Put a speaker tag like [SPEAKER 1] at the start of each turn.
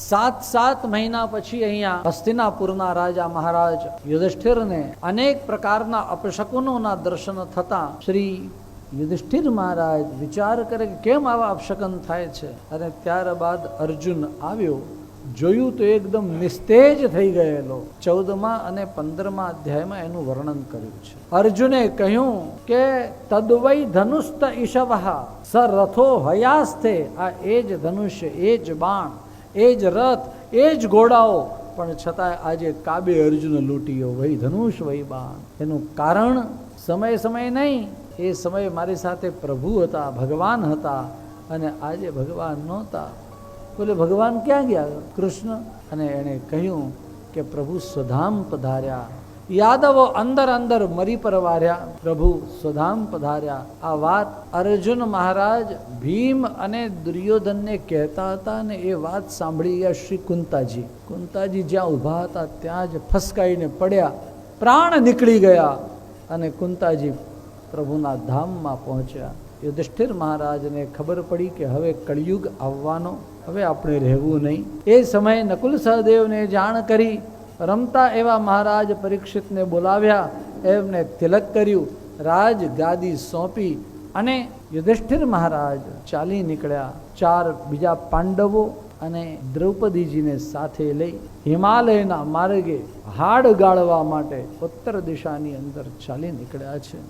[SPEAKER 1] 7 મહિના પછી અહીંયા હસ્તિનાપુરના રાજા મહારાજ યુધિષ્ઠિરને અનેક પ્રકારના અપશકુનોના દર્શન થતા શ્રી યુધિષ્ઠિર મહારાજ વિચાર કરે કે કેમ આવા અપશકન થાય છે. અને ત્યારબાદ અર્જુન આવ્યો, જોયું તો એકદમ નિસ્તેજ થઈ ગયેલો. 14મા અને 15મા અધ્યાયમાં એનું વર્ણન કર્યું છે. અર્જુને કહ્યું કે તદ્વૈ ધનુસ્ત ઈશવઃ સ રથો હયાસ્તે. આ એ જ ધનુષ્ય, એ જ બાણ, એ જ રથ, એ જ ઘોડાઓ, પણ છતાંય આજે કાબે અર્જુન લૂંટ્યો. વહી ધનુષ વહી બાણ. એનું કારણ સમય નહીં, એ સમયે મારી સાથે પ્રભુ હતા, ભગવાન હતા, અને આજે ભગવાન નહોતા. બોલે ભગવાન ક્યાં ગયા? કૃષ્ણ. અને એણે કહ્યું કે પ્રભુ સ્વધામ પધાર્યા. યાદવો અંદર મરી પરવાર્યા, પ્રભુ સ્વધામ પધાર્યા. આ વાત અર્જુન મહારાજ ભીમ અને દુર્યોધનને કહેતા હતા, અને એ વાત સાંભળી ગયા શ્રી કુંતાજી. કુંતાજી જ્યાં ઊભા હતા ત્યાં જ ફસકાઈને પડ્યા, પ્રાણ નીકળી ગયા, અને કુંતાજી પ્રભુના ધામમાં પહોંચ્યા. યુધિષ્ઠિર મહારાજને ખબર પડી કે હવે કળિયુગ આવવાનો, હવે આપણે રહેવું નહીં. એ સમયે નકુલ સહદેવને જાણ કરી, રમતા એવા મહારાજ પરીક્ષિતને બોલાવ્યા, એમને તિલક કર્યું, રાજ ગાદી સોંપી, અને યુધિષ્ઠિર મહારાજ ચાલી નીકળ્યા. 4 બીજા પાંડવો અને દ્રૌપદીજીને સાથે લઈ હિમાલયના માર્ગે હાડ ગાળવા માટે ઉત્તર દિશાની અંદર ચાલી નીકળ્યા છે.